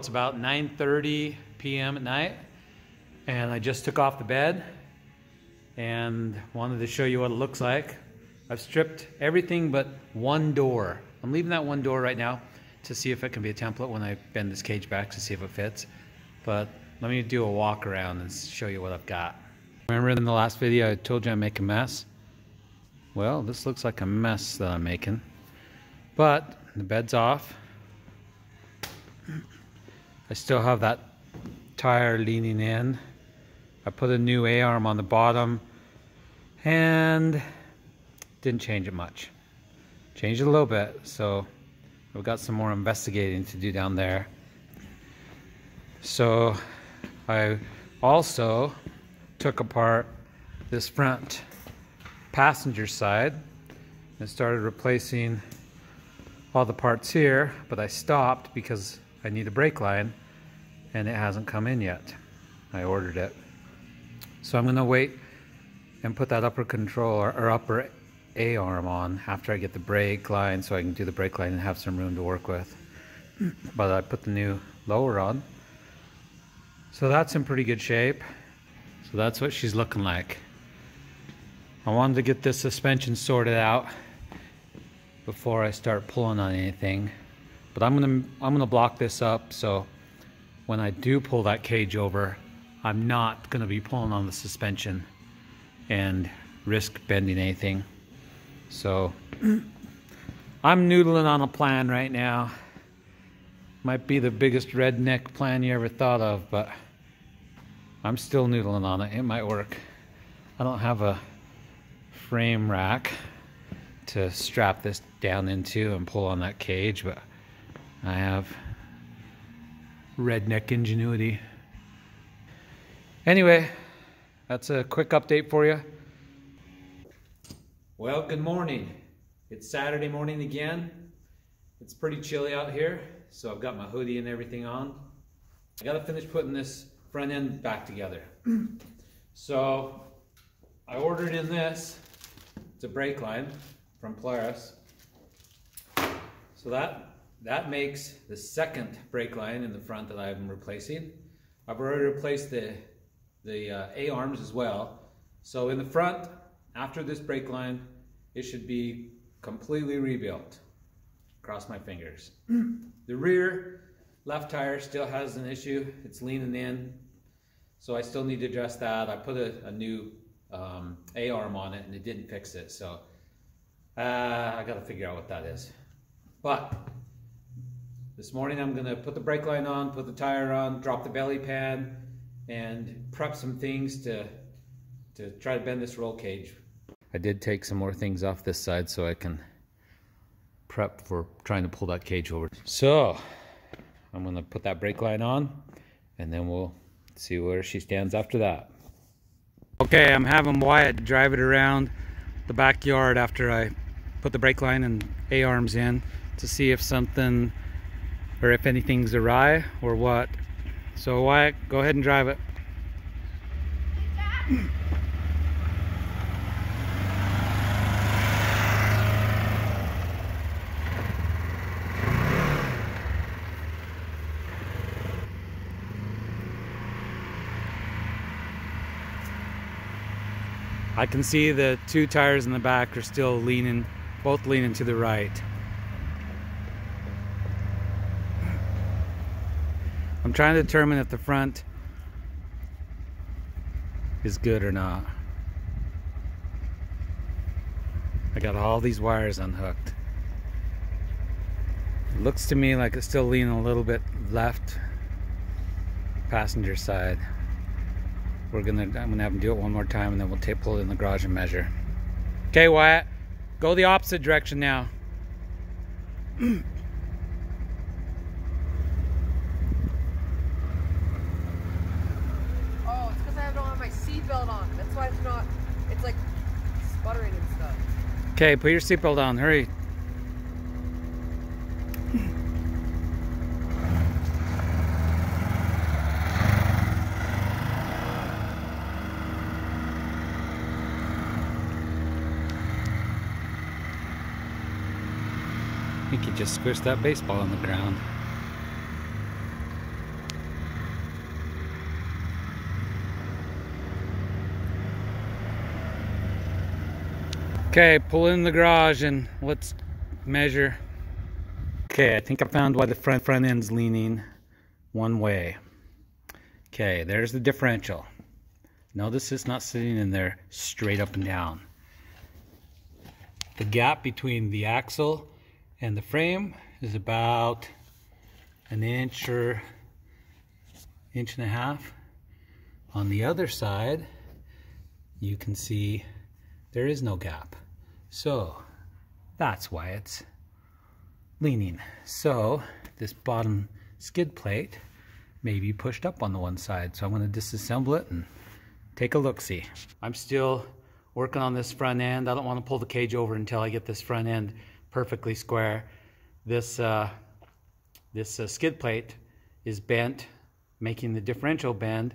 It's about 9:30 p.m. at night, and I just took off the bed and wanted to show you what it looks like. I've stripped everything but one door. I'm leaving that one door right now to see if it can be a template when I bend this cage back to see if it fits. But let me do a walk around and show you what I've got. Remember in the last video I told you I make a mess? Well, this looks like a mess that I'm making. But the bed's off. I still have that tire leaning in. I put a new A-arm on the bottom and didn't change it much. Changed it a little bit, so we've got some more investigating to do down there. So I also took apart this front passenger side and started replacing all the parts here, but I stopped because I need a brake line and it hasn't come in yet. I ordered it. So I'm gonna wait and put that upper control or upper A-arm on after I get the brake line so I can do the brake line and have some room to work with. But I put the new lower on. So that's in pretty good shape. So that's what she's looking like. I wanted to get this suspension sorted out before I start pulling on anything. But I'm gonna block this up so when I do pull that cage over, I'm not gonna be pulling on the suspension and risk bending anything. So I'm noodling on a plan right now. Might be the biggest redneck plan you ever thought of, but I'm still noodling on it. It might work. I don't have a frame rack to strap this down into and pull on that cage, but I have redneck ingenuity. Anyway, that's a quick update for you. Well, good morning. It's Saturday morning again. It's pretty chilly out here, so I've got my hoodie and everything on. I gotta finish putting this front end back together. So I ordered in this. It's a brake line from Polaris. So that makes the second brake line in the front that I'm replacing. I've already replaced the A-arms as well. So in the front, after this brake line, it should be completely rebuilt. Cross my fingers. The rear left tire still has an issue. It's leaning in. So I still need to address that. I put a new A-arm on it and it didn't fix it. So I gotta figure out what that is. But this morning I'm gonna put the brake line on, put the tire on, drop the belly pan, and prep some things to try to bend this roll cage. I did take some more things off this side so I can prep for trying to pull that cage over. So I'm gonna put that brake line on and then we'll see where she stands after that. Okay, I'm having Wyatt drive it around the backyard after I put the brake line and A-arms in to see if something or if anything's awry or what. So Wyatt, go ahead and drive it. I can see the two tires in the back are still leaning, both leaning to the right. I'm trying to determine if the front is good or not. I got all these wires unhooked. It looks to me like it's still leaning a little bit left passenger side. I'm gonna have them do it one more time and then we'll pull it in the garage and measure. Okay, Wyatt, go the opposite direction now. Seatbelt on. That's why it's like sputtering and stuff. Okay, put your seatbelt on. Hurry. I think you just squished that baseball on the ground. Okay, pull in the garage and let's measure. Okay, I think I found why the front end's leaning one way. Okay, there's the differential. Notice it's not sitting in there straight up and down. The gap between the axle and the frame is about an inch or inch and a half. On the other side, you can see there is no gap. So that's why it's leaning. So this bottom skid plate may be pushed up on the one side. So I'm going to disassemble it and take a look-see. I'm still working on this front end. I don't want to pull the cage over until I get this front end perfectly square. This skid plate is bent, making the differential bend,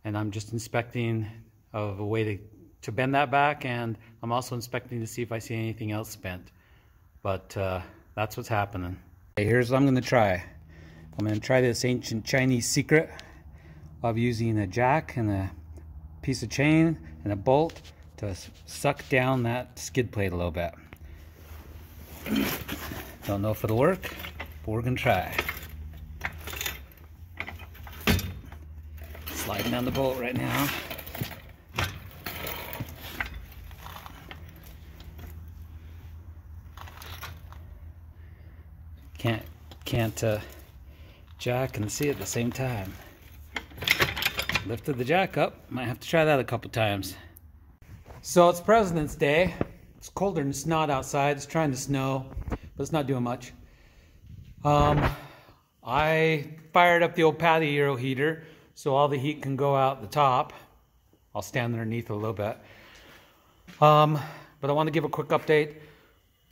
and I'm just inspecting of a way to bend that back, and I'm also inspecting to see if I see anything else bent. But that's what's happening. Okay, here's what I'm going to try. I'm going to try this ancient Chinese secret of using a jack and a piece of chain and a bolt to suck down that skid plate a little bit. Don't know if it'll work, but we're going to try. Sliding down the bolt right now. Can't jack and see at the same time. Lifted the jack up. Might have to try that a couple times. So it's President's Day. It's colder than snot outside. It's trying to snow, but it's not doing much. I fired up the old patio heater so all the heat can go out the top. I'll stand underneath a little bit. But I want to give a quick update.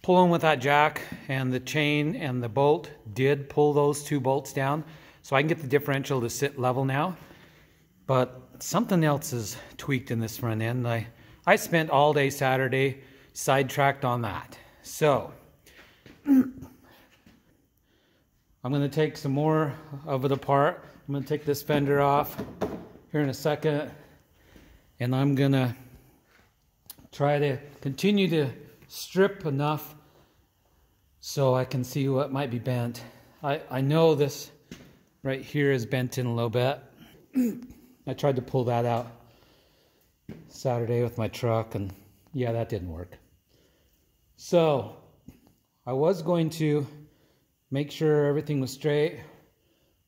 Pulling with that jack and the chain and the bolt did pull those two bolts down, so I can get the differential to sit level now. But something else is tweaked in this front end. I spent all day Saturday sidetracked on that. So I'm going to take some more of it apart. I'm going to take this fender off here in a second, and I'm going to try to continue to strip enough so I can see what might be bent. I know this right here is bent in a little bit. I tried to pull that out Saturday with my truck, and yeah, that didn't work. So I was going to make sure everything was straight,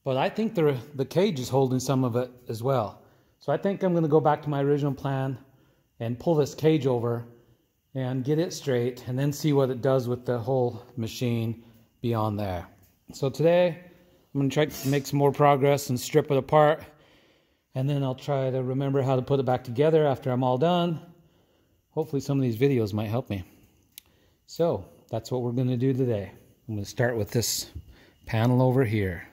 but I think the cage is holding some of it as well. So I think I'm going to go back to my original plan and pull this cage over and get it straight, and then see what it does with the whole machine beyond there. So today I'm going to try to make some more progress and strip it apart, and then I'll try to remember how to put it back together after I'm all done. Hopefully some of these videos might help me. So that's what we're going to do today. I'm going to start with this panel over here.